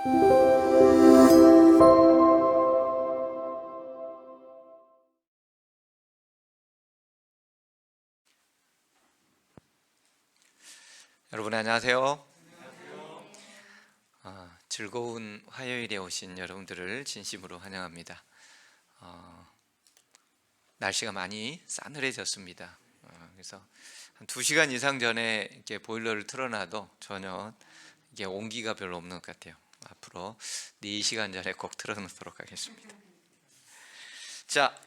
여러분 안녕하세요. 즐거운 화요일에 오신 여러분들을 진심으로 환영합니다. 날씨가 많이 싸늘해졌습니다. 그래서 한 2시간 이상 전에 이렇게 보일러를 틀어놔도 전혀 이게 온기가 별로 없는 것 같아요. 앞으로 4시간 전에 꼭 틀어놓도록 하겠습니다. 자,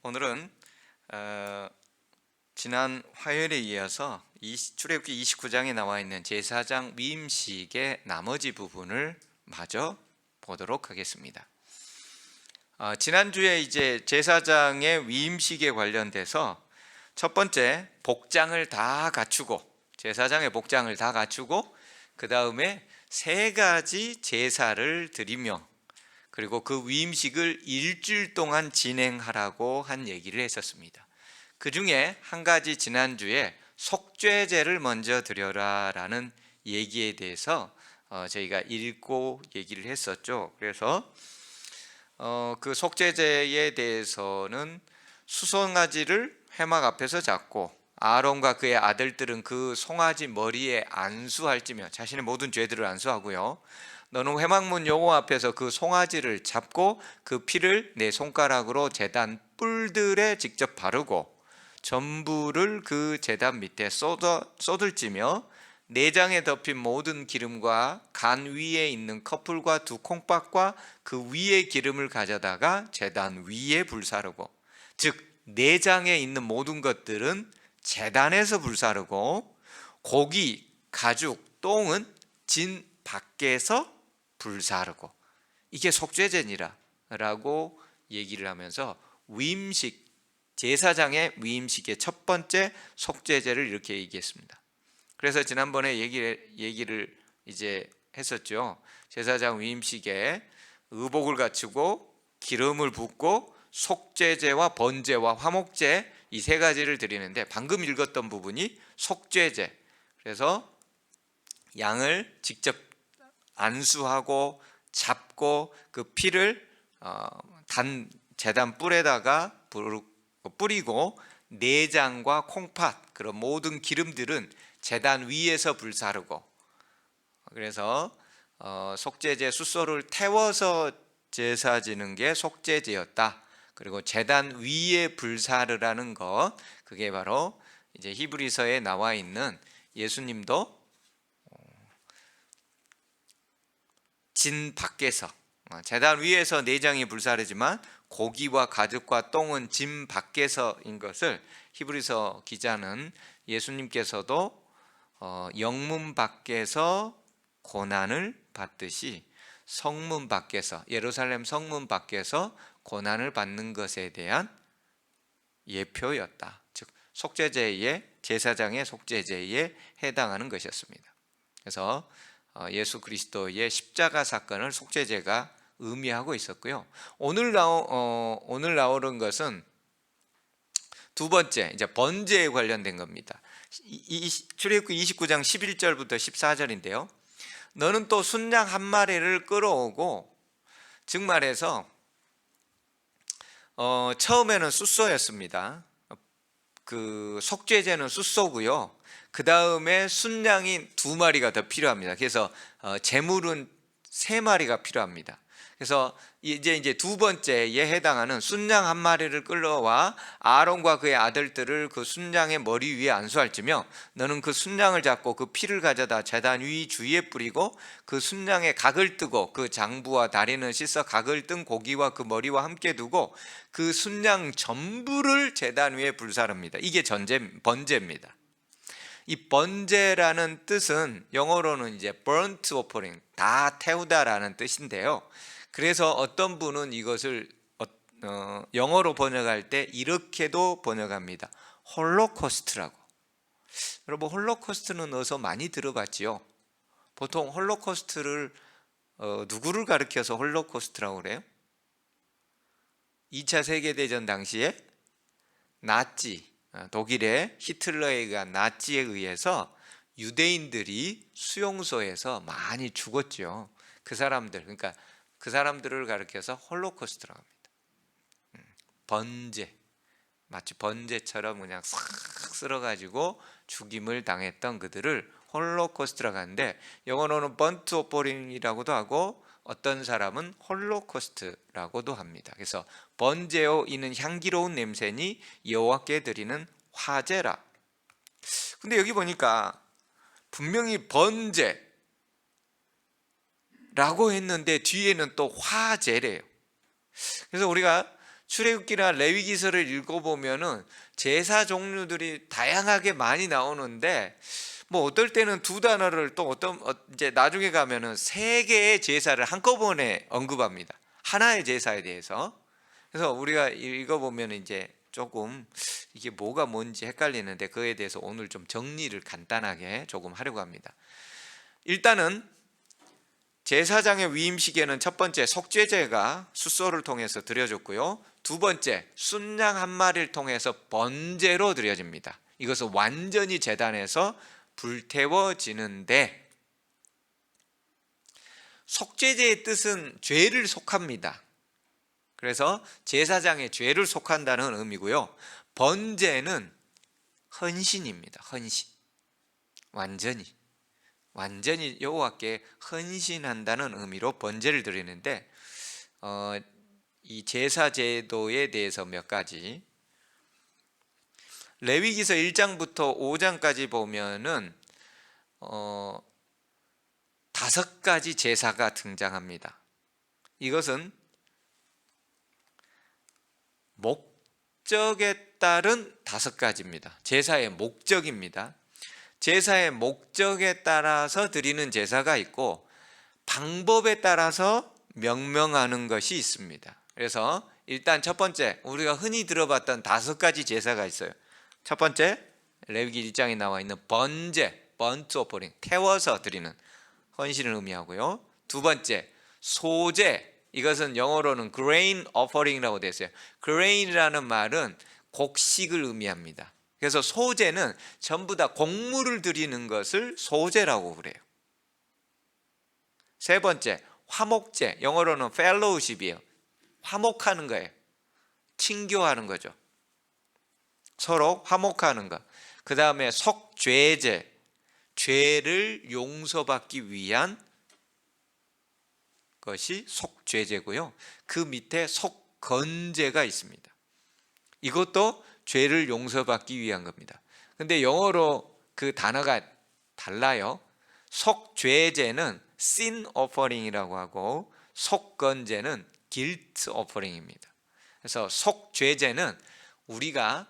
오늘은 지난 화요일에 이어서 출애굽기 29장에 나와 있는 제사장 위임식의 나머지 부분을 마저 보도록 하겠습니다. 지난주에 이제 제사장의 위임식에 관련돼서 첫 번째 복장을 다 갖추고, 제사장의 복장을 다 갖추고 그 다음에 3가지 제사를 드리며, 그리고 그 위임식을 일주일 동안 진행하라고 한 얘기를 했었습니다. 그 중에 한 가지 지난주에 속죄제를 먼저 드려라 라는 얘기에 대해서 저희가 읽고 얘기를 했었죠. 그래서 그 속죄제에 대해서는 수송아지를 회막 앞에서 잡고 아론과 그의 아들들은 그 송아지 머리에 안수할지며 자신의 모든 죄들을 안수하고요, 너는 회막문 여호와 앞에서 그 송아지를 잡고 그 피를 내 손가락으로 제단 뿔들에 직접 바르고 전부를 그 제단 밑에 쏟을지며 내장에 덮인 모든 기름과 간 위에 있는 커플과 2 콩밥과 그 위에 기름을 가져다가 제단 위에 불사르고, 즉 내장에 있는 모든 것들은 제단에서 불사르고 고기, 가죽, 똥은 진 밖에서 불사르고, 이게 속죄제니라 라고 얘기를 하면서 위임식, 제사장의 위임식의 첫 번째 속죄제를 이렇게 얘기했습니다. 그래서 지난번에 얘기를 이제 했었죠. 제사장 위임식에 의복을 갖추고 기름을 붓고 속죄제와 번제와 화목제, 이 3가지를 드리는데 방금 읽었던 부분이 속죄제, 그래서 양을 직접 안수하고 잡고 그 피를 제단 뿔에다가 뿌리고 내장과 콩팥, 그런 모든 기름들은 제단 위에서 불사르고, 그래서 속죄제 숫소를 태워서 제사 지는 게 속죄제였다. 그리고 제단 위에 불사르라는 것, 그게 바로 이제 히브리서에 나와 있는 예수님도 진 밖에서, 제단 위에서 내장이 불사르지만 고기와 가죽과 똥은 진 밖에서인 것을 히브리서 기자는 예수님께서도 영문 밖에서 고난을 받듯이 성문 밖에서, 예루살렘 성문 밖에서 고난을 받는 것에 대한 예표였다. 즉 속죄제의, 제사장의 속죄제에 해당하는 것이었습니다. 그래서 예수 그리스도의 십자가 사건을 속죄제가 의미하고 있었고요. 오늘 나오는 것은 두 번째, 이제 번제에 관련된 겁니다. 출애굽기 29장 11절부터 14절인데요. 너는 또 순양 1마리를 끌어오고, 즉 말해서 처음에는 숫소였습니다. 그 속죄제는 숫소고요, 그 다음에 순양이 2마리가 더 필요합니다. 그래서 제물은 3마리가 필요합니다. 그래서 이제 두 번째에 해당하는 순양 1마리를 끌어와 아론과 그의 아들들을 그 순양의 머리 위에 안수할지며, 너는 그 순양을 잡고 그 피를 가져다 제단 위 주위에 뿌리고 그 순양의 각을 뜨고 그 장부와 다리는 씻어 각을 뜬 고기와 그 머리와 함께 두고 그 순양 전부를 제단 위에 불사릅니다. 이게 번제입니다. 이 번제라는 뜻은 영어로는 이제 burnt offering, 다 태우다라는 뜻인데요. 그래서 어떤 분은 이것을 영어로 번역할 때 이렇게도 번역합니다. 홀로코스트라고. 여러분, 홀로코스트는 어디서 많이 들어봤지요? 보통 홀로코스트를 누구를 가리켜서 홀로코스트라고 그래요? 2차 세계대전 당시에 나치, 독일의 히틀러에 의한 나치에 의해서 유대인들이 수용소에서 많이 죽었죠. 그 사람들, 그러니까 그 사람들을 가리켜서 홀로코스트라고 합니다. 번제, 마치 번제처럼 그냥 싹 쓸어가지고 죽임을 당했던 그들을 홀로코스트라고 하는데, 영어로는 번트 오퍼링이라고도 하고 어떤 사람은 홀로코스트라고도 합니다. 그래서 번제요 이는 향기로운 냄새니 여호와께 드리는 화제라. 근데 여기 보니까 분명히 번제라고 했는데 뒤에는 또 화제래요. 그래서 우리가 출애굽기나 레위기서를 읽어보면은 제사 종류들이 다양하게 많이 나오는데, 뭐 어떨 때는 두 단어를 또 이제 나중에 가면은 세 개의 제사를 한꺼번에 언급합니다. 하나의 제사에 대해서. 그래서 우리가 읽어보면 이제 조금 이게 뭐가 뭔지 헷갈리는데, 그에 대해서 오늘 좀 정리를 간단하게 조금 하려고 합니다. 일단은 제사장의 위임식에는 첫 번째 속죄제가 숫소를 통해서 드려졌고요, 두 번째 순양 한 마리를 통해서 번제로 드려집니다. 이것은 완전히 제단에서 불태워지는데, 속죄제의 뜻은 죄를 속합니다. 그래서 제사장의 죄를 속한다는 의미고요, 번제는 헌신입니다. 헌신, 완전히 여호와께 헌신한다는 의미로 번제를 드리는데, 이 제사 제도에 대해서 몇 가지, 레위기서 1장부터 5장까지 보면은 5가지 제사가 등장합니다. 이것은 목적에 따른 5가지입니다. 제사의 목적입니다. 제사의 목적에 따라서 드리는 제사가 있고 방법에 따라서 명명하는 것이 있습니다. 그래서 일단 첫 번째, 우리가 흔히 들어봤던 5가지 제사가 있어요. 첫 번째, 레위기 1장에 나와 있는 번제, 번트 오퍼링, 태워서 드리는 헌신을 의미하고요. 두 번째, 소제, 이것은 영어로는 grain offering이라고 되어 있어요. grain이라는 말은 곡식을 의미합니다. 그래서 소제는 전부 다 곡물을 드리는 것을 소제라고 그래요. 세 번째, 화목제, 영어로는 fellowship이에요. 화목하는 거예요. 친교하는 거죠. 서로 화목하는 것. 그 다음에 속죄제, 죄를 용서받기 위한 것이 속죄제고요, 그 밑에 속건제가 있습니다. 이것도 죄를 용서받기 위한 겁니다. 근데 영어로 그 단어가 달라요. 속죄제는 sin offering이라고 하고 속건제는 guilt offering입니다. 그래서 속죄제는 우리가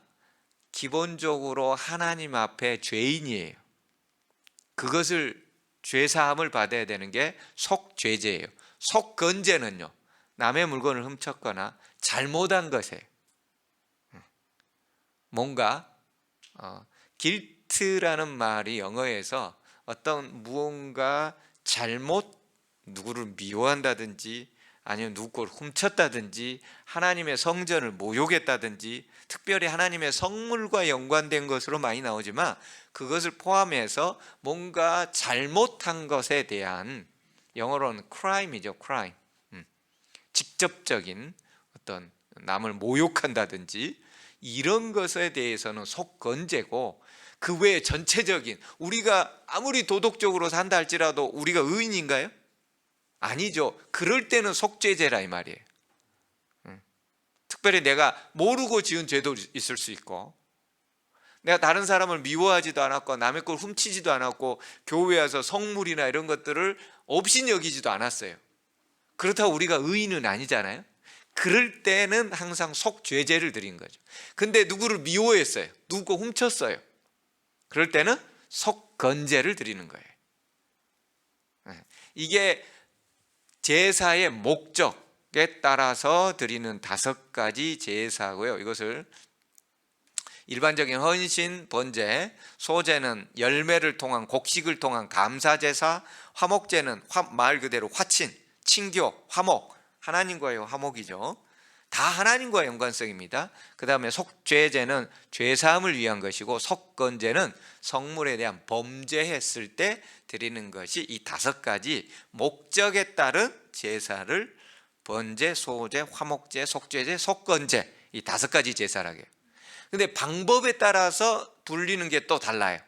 기본적으로 하나님 앞에 죄인이에요. 그것을 죄사함을 받아야 되는 게 속죄제예요. 속건제는요, 남의 물건을 훔쳤거나 잘못한 것에 뭔가 guilt라는 말이 영어에서 어떤 무언가 잘못, 누구를 미워한다든지 아니면 누구 걸 훔쳤다든지 하나님의 성전을 모욕했다든지, 특별히 하나님의 성물과 연관된 것으로 많이 나오지만 그것을 포함해서 뭔가 잘못한 것에 대한, 영어로는 crime이죠. crime. 직접적인 어떤 남을 모욕한다든지 이런 것에 대해서는 속건제고, 그 외에 전체적인, 우리가 아무리 도덕적으로 산다 할지라도 우리가 의인인가요? 아니죠. 그럴 때는 속죄제라 이 말이에요. 특별히 내가 모르고 지은 죄도 있을 수 있고, 내가 다른 사람을 미워하지도 않았고 남의 걸 훔치지도 않았고 교회에 와서 성물이나 이런 것들을 없인 여기지도 않았어요. 그렇다고 우리가 의인은 아니잖아요. 그럴 때는 항상 속죄제를 드린 거죠. 근데 누구를 미워했어요, 누구 거 훔쳤어요, 그럴 때는 속건제를 드리는 거예요. 이게 제사의 목적에 따라서 드리는 5가지 제사고요. 이것을 일반적인 헌신, 번제, 소제는 열매를 통한, 곡식을 통한 감사제사, 화목제는 말 그대로 화친, 친교, 화목, 하나님과의 화목이죠. 다 하나님과 연관성입니다. 그 다음에 속죄제는 죄사함을 위한 것이고, 속건제는 성물에 대한 범죄했을 때 드리는 것이, 이 5가지 목적에 따른 제사를 번제, 소제, 화목제, 속죄제, 속건제, 이 5가지 제사라고 해요. 근데 방법에 따라서 불리는 게 또 달라요.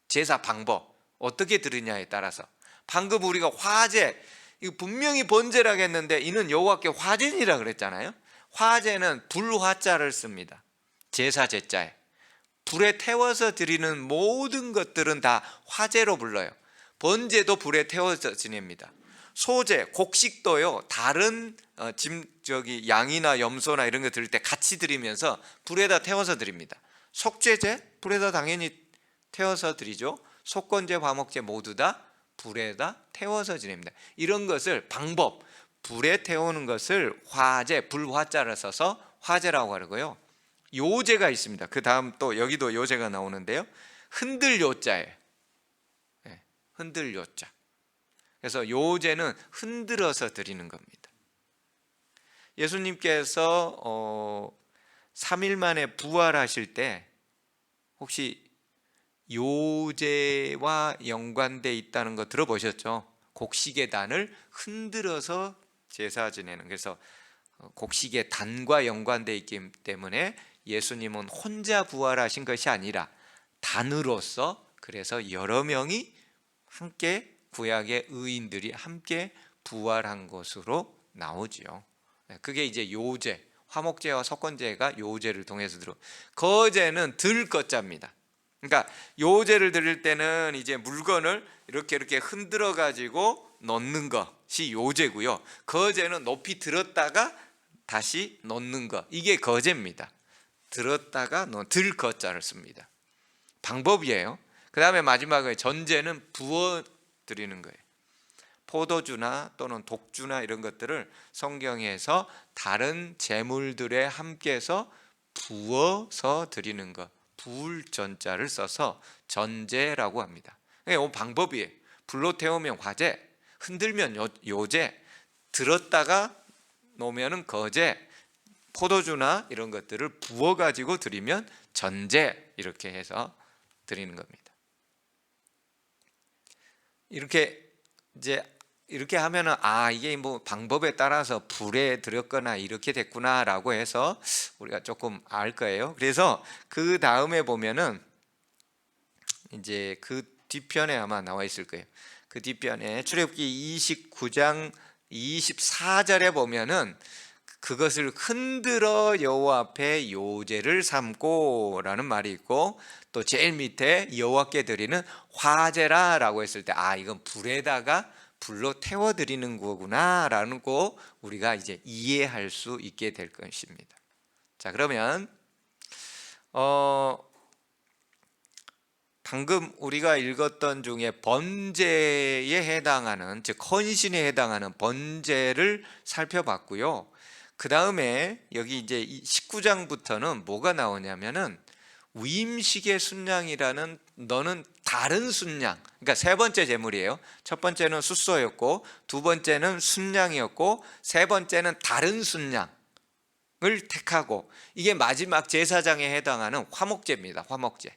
제사 방법 어떻게 드리냐에 따라서. 방금 우리가 화제, 이거 분명히 번제라고 했는데 이는 여호와께 화제니라 그랬잖아요. 화제는 불화자를 씁니다. 제사 제자에 불에 태워서 드리는 모든 것들은 다 화제로 불러요. 번제도 불에 태워서 지냅니다. 소제, 곡식도요, 다른 양이나 염소나 이런 거 드릴 때 같이 드리면서 불에다 태워서 드립니다. 속죄제, 불에다 당연히 태워서 드리죠. 속건제, 화목제 모두 다 불에다 태워서 지냅니다. 이런 것을 방법, 불에 태우는 것을 화제, 불화자를 써서 화제라고 하고요. 요제가 있습니다. 그 다음 또 여기도 요제가 나오는데요, 흔들 요자예요. 네, 흔들 요자. 그래서 요제는 흔들어서 드리는 겁니다. 예수님께서 3일 만에 부활하실 때 혹시 요제와 연관돼 있다는 거 들어보셨죠? 곡식의 단을 흔들어서 제사 지내는, 그래서 곡식의 단과 연관돼 있기 때문에 예수님은 혼자 부활하신 것이 아니라 단으로서, 그래서 여러 명이 함께, 구약의 의인들이 함께 부활한 것으로 나오지요. 그게 이제 요제, 화목제와 속건제가 요제를 통해서 들어. 거제는 들거자입니다. 그러니까 요제를 드릴 때는 이제 물건을 이렇게 흔들어 가지고 넣는 것이 요제고요. 거제는 높이 들었다가 다시 넣는 것, 이게 거제입니다. 들었다가 들거자를 씁니다. 방법이에요. 그 다음에 마지막에 전제는 부어 드리는 거예요. 포도주나 또는 독주나 이런 것들을 성경에서 다른 제물들에 함께해서 부어서 드리는 것, 부을 전자를 써서 전제라고 합니다. 이 방법이에요. 불로 태우면 화제, 흔들면 요제, 들었다가 놓으면 거제, 포도주나 이런 것들을 부어 가지고 드리면 전제, 이렇게 해서 드리는 겁니다. 이렇게 하면은 이게 뭐 방법에 따라서 불에 드렸거나 이렇게 됐구나라고 해서 우리가 조금 알 거예요. 그래서 그 다음에 보면은 이제 그 뒤편에 아마 나와 있을 거예요. 그 뒤편에 출애굽기 29장 24절에 보면은 그것을 흔들어 여호와 앞에 요제를 삼고라는 말이 있고, 또 제일 밑에 여호와께 드리는 화제라라고 했을 때 이건 불로 태워 드리는 거구나라는 거 우리가 이제 이해할 수 있게 될 것입니다. 자, 그러면 방금 우리가 읽었던 중에 번제에 해당하는, 즉 헌신에 해당하는 번제를 살펴봤고요. 그 다음에 여기 이제 19장부터는 뭐가 나오냐면은 위임식의 순양이라는, 너는 다른 순양, 그러니까 세 번째 제물이에요. 첫 번째는 숫소였고, 두 번째는 순양이었고, 세 번째는 다른 순양을 택하고, 이게 마지막 제사장에 해당하는 화목제입니다. 화목제.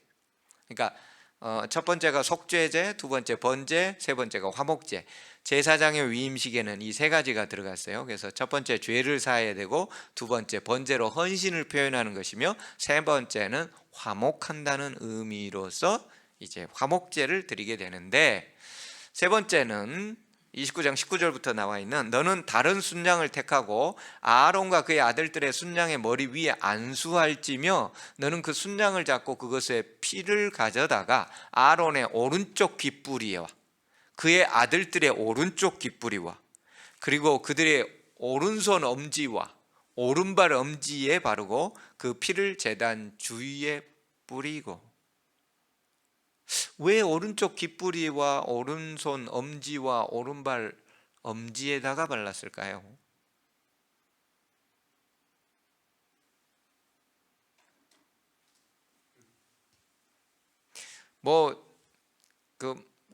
그러니까 첫 번째가 속죄제, 두 번째 번제, 세 번째가 화목제. 제사장의 위임식에는 이 3가지가 들어갔어요. 그래서 첫 번째 죄를 사해야 되고, 두 번째 번제로 헌신을 표현하는 것이며, 세 번째는 화목한다는 의미로서 이제 화목제를 드리게 되는데, 세 번째는 29장 19절부터 나와 있는 너는 다른 순양을 택하고 아론과 그의 아들들의 순양의 머리 위에 안수할지며, 너는 그 순양을 잡고 그것의 피를 가져다가 아론의 오른쪽 귓부리와 그의 아들들의 오른쪽 귓부리와 그리고 그들의 오른손 엄지와 오른발 엄지에 바르고 그 피를 제단 주위에 뿌리고. 왜 오른쪽 귓부리와 오른손 엄지와 오른발 엄지에다가 발랐을까요?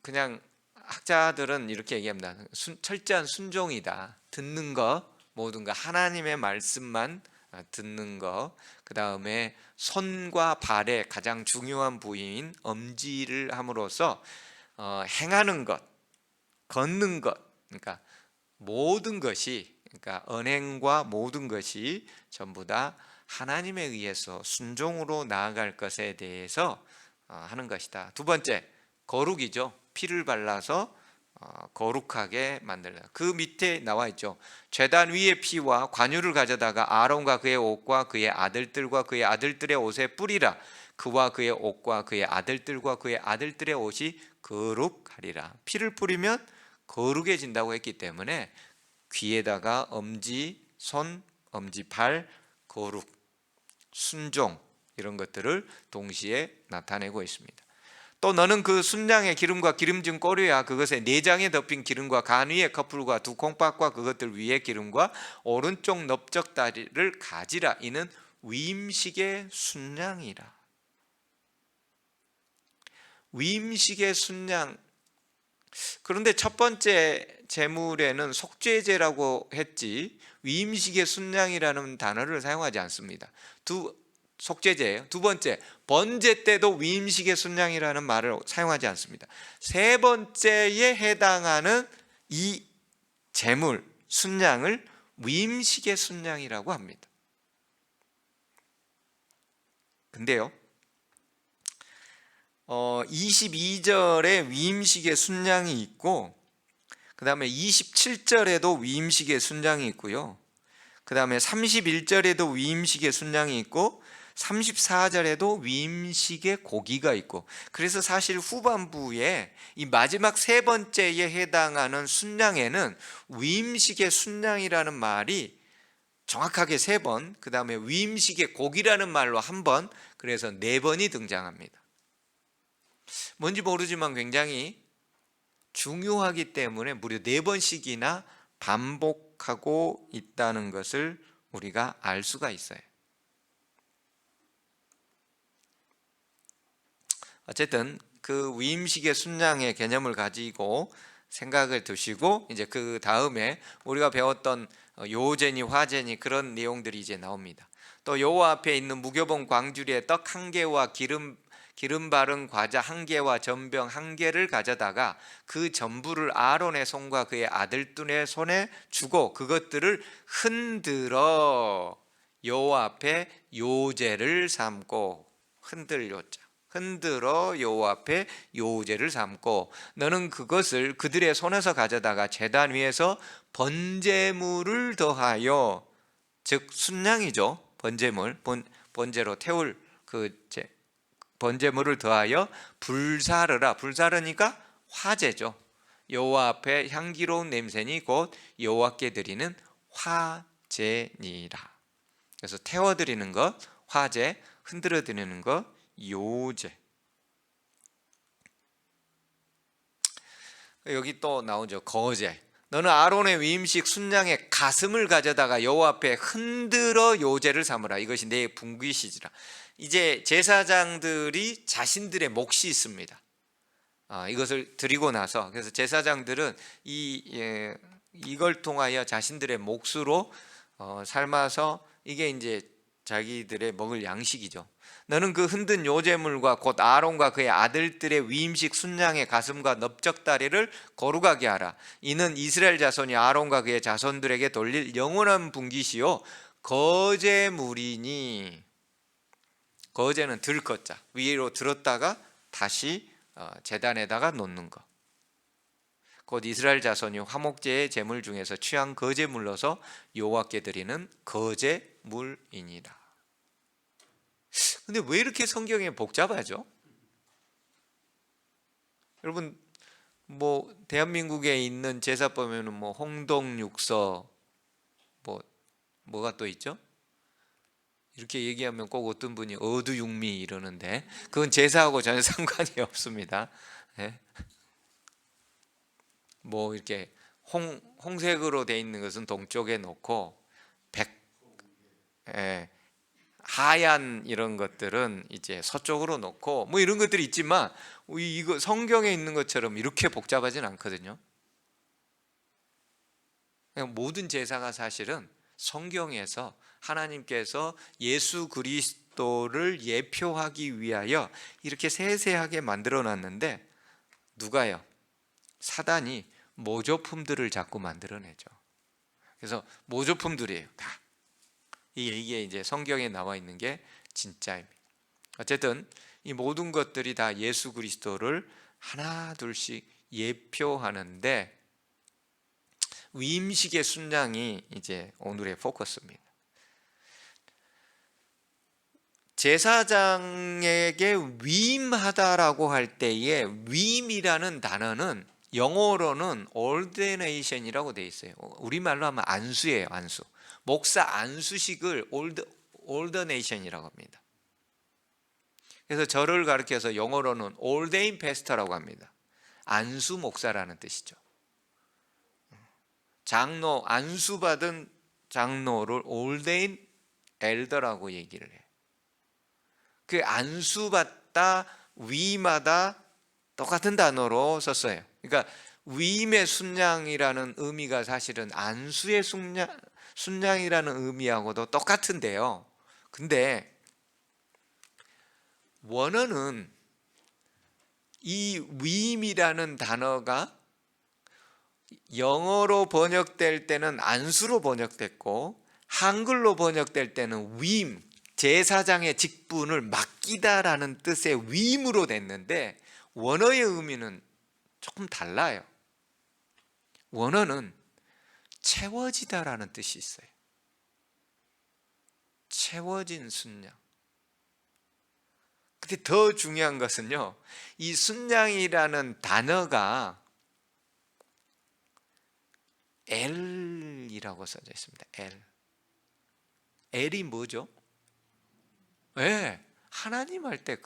그냥 학자들은 이렇게 얘기합니다. 철저한 순종이다. 듣는 거 모든 거 하나님의 말씀만 듣는 것, 그 다음에 손과 발의 가장 중요한 부위인 엄지를 함으로써 행하는 것, 걷는 것, 그러니까 모든 것이, 그러니까 언행과 모든 것이 전부 다 하나님에 의해서 순종으로 나아갈 것에 대해서 하는 것이다. 두 번째, 거룩이죠. 피를 발라서 거룩하게 만들다. 그 밑에 나와 있죠. 제단 위의 피와 관유를 가져다가 아론과 그의 옷과 그의 아들들과 그의 아들들의 옷에 뿌리라. 그와 그의 옷과 그의 아들들과 그의 아들들의 옷이 거룩하리라. 피를 뿌리면 거룩해진다고 했기 때문에 귀에다가 엄지, 손, 엄지, 발, 거룩, 순종 이런 것들을 동시에 나타내고 있습니다. 또 너는 그 순양의 기름과 기름진 꼬리와 그것의 내장에 덮인 기름과 간 위의 커플과 두 콩팥과 그것들 위에 기름과 오른쪽 넓적다리를 가지라. 이는 위임식의 순양이라. 위임식의 순양. 그런데 첫 번째 제물에는 속죄제라고 했지 위임식의 순양이라는 단어를 사용하지 않습니다. 속죄제예요. 두 번째, 번제 때도 위임식의 순양이라는 말을 사용하지 않습니다. 세 번째에 해당하는 이 제물 순양을 위임식의 순양이라고 합니다. 근데요, 22절에 위임식의 순양이 있고, 그 다음에 27절에도 위임식의 순양이 있고요, 그 다음에 31절에도 위임식의 순양이 있고, 34절에도 위임식의 고기가 있고, 그래서 사실 후반부에 이 마지막 세 번째에 해당하는 순양에는 위임식의 순양이라는 말이 정확하게 3번, 그 다음에 위임식의 고기라는 말로 1번, 그래서 4번이 등장합니다. 뭔지 모르지만 굉장히 중요하기 때문에 무려 4번씩이나 반복하고 있다는 것을 우리가 알 수가 있어요. 어쨌든 그 위임식의 순양의 개념을 가지고 생각을 두시고, 이제 그 다음에 우리가 배웠던 요제니 화제니 그런 내용들이 이제 나옵니다. 또 여호와 앞에 있는 무교봉 광주리에 떡 1개와 기름 바른 과자 1개와 전병 1개를 가져다가 그 전부를 아론의 손과 그의 아들들의 손에 주고 그것들을 흔들어 여호와 앞에 요제를 삼고, 흔들어 여호와 앞에 요제를 삼고, 너는 그것을 그들의 손에서 가져다가 제단 위에서 번제물을 더하여, 즉 순양이죠. 번제로 태울 번제물을 더하여 불사르라. 불사르니까 화제죠. 여호와 앞에 향기로운 냄새니 곧 여호와께 드리는 화제니라. 그래서 태워드리는 것 화제, 흔들어 드리는 것 요제. 여기 또 나오죠. 거제. 너는 아론의 위임식 순양의 가슴을 가져다가 여호와 앞에 흔들어 요제를 삼으라. 이것이 내 분깃이지라. 이제 제사장들이 자신들의 몫이 있습니다. 이것을 드리고 나서, 그래서 제사장들은 이걸 통하여 자신들의 몫으로 삶아서 이게 이제 자기들의 먹을 양식이죠. 너는 그 흔든 요제물과 곧 아론과 그의 아들들의 위임식 순양의 가슴과 넓적다리를 거룩하게 하라. 이는 이스라엘 자손이 아론과 그의 자손들에게 돌릴 영원한 분깃이요 거제물이니. 거제는 들것자, 위로 들었다가 다시 제단에다가 놓는 것. 곧 이스라엘 자손이 화목제의 제물 중에서 취한 거제물로서 여호와께 드리는 거제물이니라. 근데 왜 이렇게 성경이 복잡하죠? 여러분, 뭐 대한민국에 있는 제사 보면은 뭐 홍동육서, 뭐가 또 있죠? 이렇게 얘기하면 꼭 어떤 분이 어두육미 이러는데 그건 제사하고 전혀 상관이 없습니다. 네? 뭐 이렇게 홍색으로 돼 있는 것은 동쪽에 놓고 하얀 이런 것들은 이제 서쪽으로 놓고 뭐 이런 것들이 있지만 이거 성경에 있는 것처럼 이렇게 복잡하진 않거든요. 그냥 모든 제사가 사실은 성경에서 하나님께서 예수 그리스도를 예표하기 위하여 이렇게 세세하게 만들어 놨는데, 누가요? 사단이 모조품들을 자꾸 만들어내죠. 그래서 모조품들이에요, 다. 이게 이제 성경에 나와 있는 게 진짜입니다. 어쨌든 이 모든 것들이 다 예수 그리스도를 하나 둘씩 예표하는데, 위임식의 순양이 이제 오늘의 포커스입니다. 제사장에게 위임하다라고 할 때에 위임이라는 단어는 영어로는 ordenation이라고 되어 있어요. 우리말로 하면 안수예요, 안수. 목사 안수식을 ordenation이라고 합니다. 그래서 저를 가리켜서 영어로는 ordained pastor라고 합니다. 안수 목사라는 뜻이죠. 장로, 안수받은 장로를 ordained elder라고 얘기를 해요. 그 안수받다, 위임하다 똑같은 단어로 썼어요. 그러니까 위임의 순양이라는 의미가 사실은 안수의 순양이라는 의미하고도 똑같은데요. 근데 원어는 이 위임이라는 단어가 영어로 번역될 때는 안수로 번역됐고, 한글로 번역될 때는 위임, 제사장의 직분을 맡기다라는 뜻의 위임으로 됐는데, 원어의 의미는 조금 달라요. 원어는 채워지다라는 뜻이 있어요. 채워진 순양. 근데 더 중요한 것은요, 이 순양이라는 단어가 L이라고 써져 있습니다. L. L이 뭐죠? 네, 하나님 할 때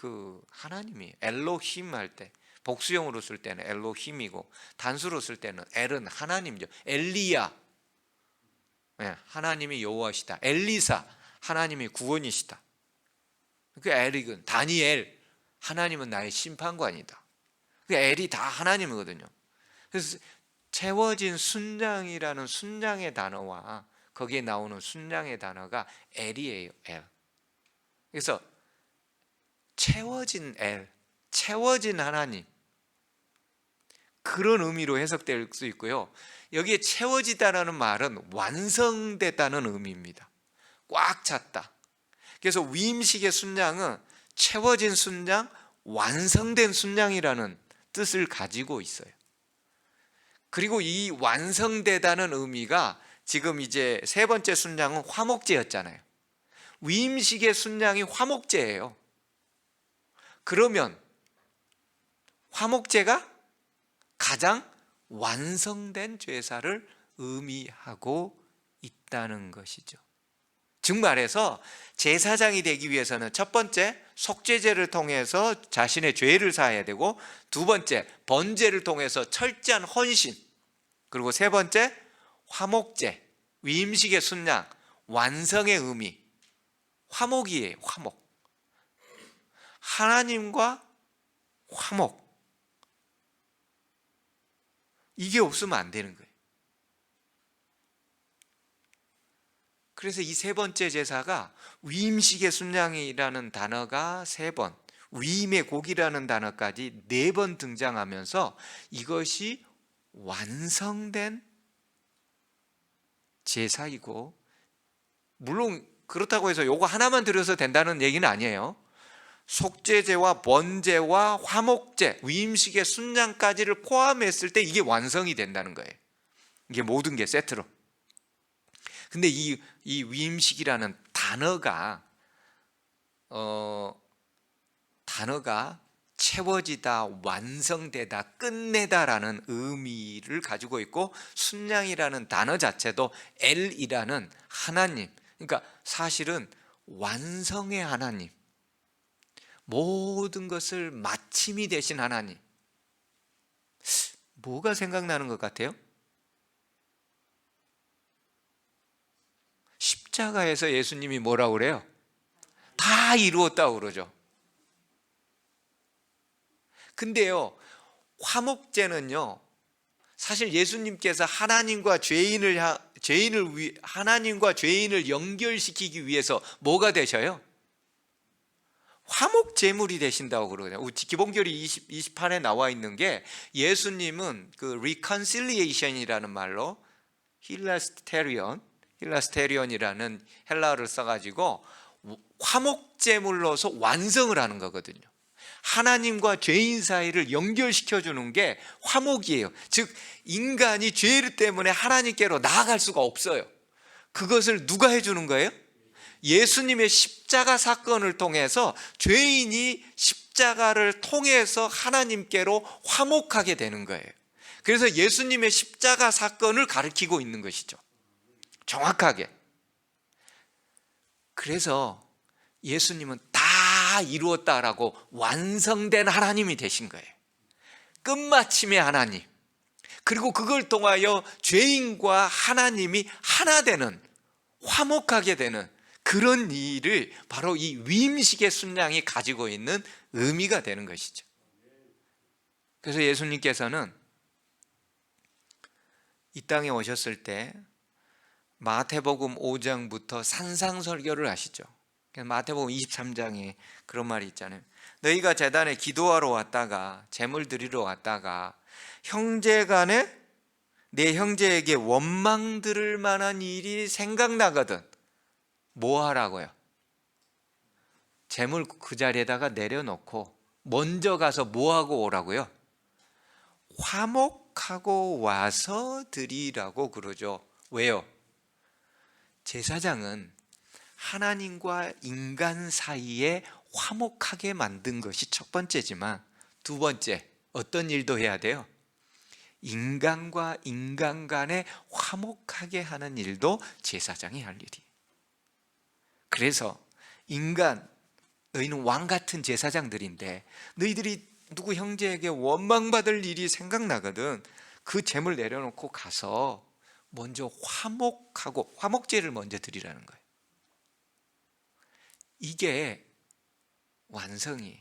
하나님이 엘로힘 할 때, 복수형으로 쓸 때는 엘로힘이고 단수로 쓸 때는 엘은 하나님이죠. 엘리야, 네, 하나님이 여호와시다. 엘리사, 하나님이 구원이시다. 그 엘이건 다니엘, 하나님은 나의 심판관이다. 그 엘이 다 하나님이거든요. 그래서 채워진 순양이라는 순양의 단어와 거기에 나오는 순양의 단어가 엘이에요. 엘. 그래서 채워진 엘, 채워진 하나님, 그런 의미로 해석될 수 있고요. 여기에 채워지다라는 말은 완성됐다는 의미입니다. 꽉 찼다. 그래서 위임식의 순양은 채워진 순양, 완성된 순양이라는 뜻을 가지고 있어요. 그리고 이 완성되다는 의미가 지금 이제 세 번째 순양은 화목제였잖아요. 위임식의 순양이 화목제예요. 그러면 화목제가 가장 완성된 제사를 의미하고 있다는 것이죠. 즉 말해서 제사장이 되기 위해서는 첫 번째 속죄제를 통해서 자신의 죄를 사해야 되고, 두 번째 번제를 통해서 철저한 헌신, 그리고 세 번째 화목제, 위임식의 순양, 완성의 의미, 화목이에요. 화목. 하나님과 화목, 이게 없으면 안 되는 거예요. 그래서 이 세 번째 제사가 위임식의 순양이라는 단어가 3번, 위임의 곡이라는 단어까지 4번 등장하면서 이것이 완성된 제사이고, 물론 그렇다고 해서 요거 하나만 드려서 된다는 얘기는 아니에요. 속죄제와 번제와 화목제, 위임식의 순양까지를 포함했을 때 이게 완성이 된다는 거예요. 이게 모든 게 세트로. 근데 이 위임식이라는 단어가 채워지다, 완성되다, 끝내다라는 의미를 가지고 있고, 순양이라는 단어 자체도 L이라는 하나님, 그러니까 사실은 완성의 하나님, 모든 것을 마침이 되신 하나님. 뭐가 생각나는 것 같아요? 십자가에서 예수님이 뭐라고 그래요? 다 이루었다고 그러죠. 근데요, 화목제는요, 사실 예수님께서 하나님과 죄인을 연결시키기 위해서 뭐가 되셔요? 화목 제물이 되신다고 그러거든요. 기본결의 28에 나와 있는 게, 예수님은 그 reconciliation이라는 말로 힐라스테리온이라는 헬라어를 써가지고 화목 제물로서 완성을 하는 거거든요. 하나님과 죄인 사이를 연결시켜 주는 게 화목이에요. 즉 인간이 죄 때문에 하나님께로 나아갈 수가 없어요. 그것을 누가 해주는 거예요? 예수님의 십자가 사건을 통해서 죄인이 십자가를 통해서 하나님께로 화목하게 되는 거예요. 그래서 예수님의 십자가 사건을 가리키고 있는 것이죠. 정확하게. 그래서 예수님은 다 이루었다라고 완성된 하나님이 되신 거예요. 끝마침의 하나님. 그리고 그걸 통하여 죄인과 하나님이 하나 되는, 화목하게 되는 그런 일을 바로 이 위임식의 순양이 가지고 있는 의미가 되는 것이죠. 그래서 예수님께서는 이 땅에 오셨을 때 마태복음 5장부터 산상설교를 하시죠. 마태복음 23장에 그런 말이 있잖아요. 너희가 제단에 기도하러 왔다가, 제물 드리러 왔다가 형제간에 내 형제에게 원망 들을 만한 일이 생각나거든 뭐 하라고요? 제물 그 자리에다가 내려놓고 먼저 가서 뭐 하고 오라고요? 화목하고 와서 드리라고 그러죠. 왜요? 제사장은 하나님과 인간 사이에 화목하게 만든 것이 첫 번째지만, 두 번째 어떤 일도 해야 돼요? 인간과 인간 간에 화목하게 하는 일도 제사장이 할 일이에요. 그래서 인간, 너희는 왕 같은 제사장들인데 너희들이 누구 형제에게 원망받을 일이 생각나거든 그 제물 내려놓고 가서 먼저 화목하고 화목제를 먼저 드리라는 거예요. 이게 완성이에요.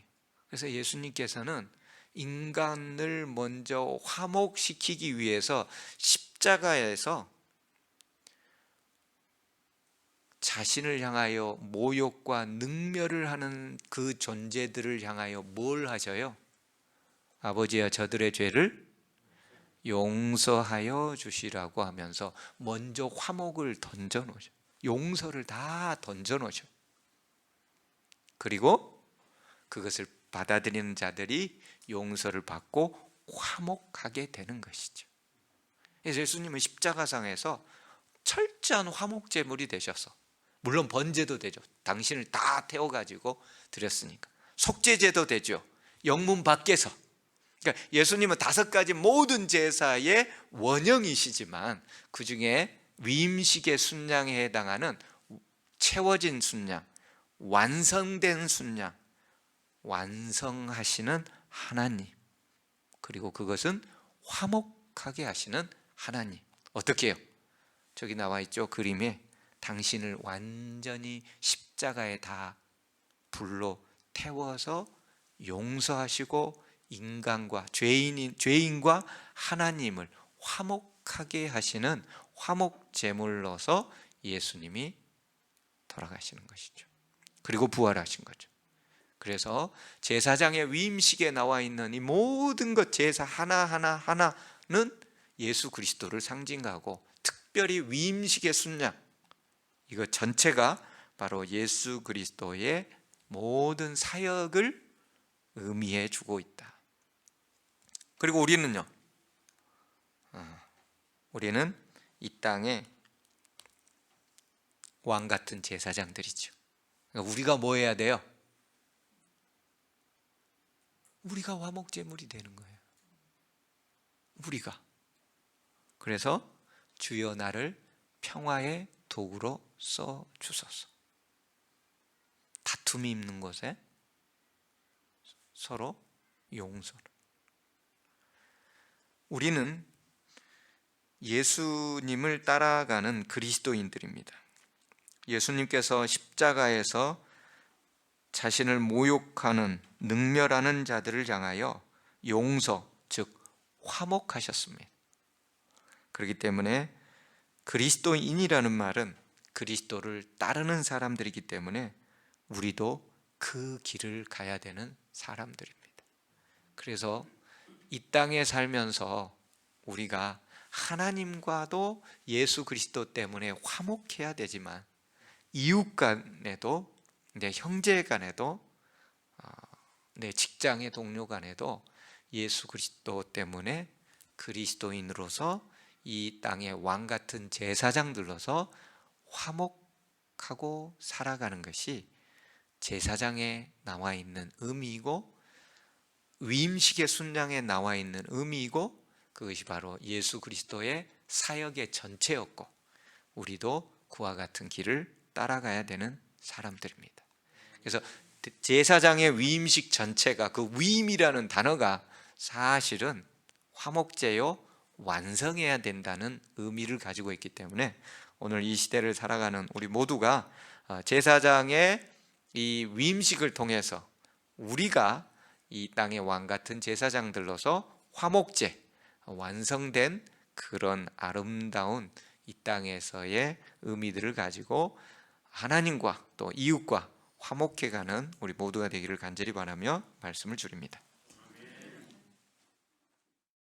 그래서 예수님께서는 인간을 먼저 화목시키기 위해서 십자가에서 자신을 향하여 모욕과 능멸을 하는 그 존재들을 향하여 뭘 하셔요? 아버지여 저들의 죄를 용서하여 주시라고 하면서 먼저 화목을 던져놓으셔. 용서를 다 던져놓으셔. 그리고 그것을 받아들이는 자들이 용서를 받고 화목하게 되는 것이죠. 그래서 예수님은 십자가상에서 철저한 화목제물이 되셔서, 물론 번제도 되죠. 당신을 다 태워가지고 드렸으니까. 속죄제도 되죠. 영문 밖에서. 그러니까 예수님은 5가지 모든 제사의 원형이시지만 그 중에 위임식의 순양에 해당하는 채워진 순양, 완성된 순양, 완성하시는 하나님, 그리고 그것은 화목하게 하시는 하나님. 어떻게 해요? 저기 나와 있죠. 그림에 당신을 완전히 십자가에 다 불로 태워서 용서하시고 인간과 죄인과 하나님을 화목하게 하시는 화목 제물로서 예수님이 돌아가시는 것이죠. 그리고 부활하신 거죠. 그래서 제사장의 위임식에 나와 있는 이 모든 것, 제사 하나하나는 예수 그리스도를 상징하고, 특별히 위임식의 순양, 이거 전체가 바로 예수 그리스도의 모든 사역을 의미해 주고 있다. 그리고 우리는요, 우리는 이 땅에 왕 같은 제사장들이죠. 그러니까 우리가 뭐 해야 돼요? 우리가 화목제물이 되는 거예요. 우리가. 그래서 주여 나를 평화의 도구로 써 주소서. 다툼이 있는 곳에 서로 용서를. 우리는 예수님을 따라가는 그리스도인들입니다. 예수님께서 십자가에서 자신을 모욕하는, 능멸하는 자들을 향하여 용서, 즉 화목하셨습니다. 그렇기 때문에 그리스도인이라는 말은 그리스도를 따르는 사람들이기 때문에 우리도 그 길을 가야 되는 사람들입니다. 그래서 이 땅에 살면서 우리가 하나님과도 예수 그리스도 때문에 화목해야 되지만 이웃 간에도, 내 형제 간에도, 내 직장의 동료 간에도 예수 그리스도 때문에 그리스도인으로서 이 땅의 왕 같은 제사장들로서 화목하고 살아가는 것이 제사장에 나와 있는 의미이고 위임식의 순장에 나와 있는 의미이고 그것이 바로 예수 그리스도의 사역의 전체였고 우리도 그와 같은 길을 따라가야 되는 사람들입니다. 그래서 제사장의 위임식 전체가 그 위임이라는 단어가 사실은 화목제요 완성해야 된다는 의미를 가지고 있기 때문에 오늘 이 시대를 살아가는 우리 모두가 제사장의 이 위임식을 통해서 우리가 이 땅의 왕 같은 제사장들로서 화목제 완성된 그런 아름다운 이 땅에서의 의미들을 가지고 하나님과 또 이웃과 화목해가는 우리 모두가 되기를 간절히 바라며 말씀을 줄입니다.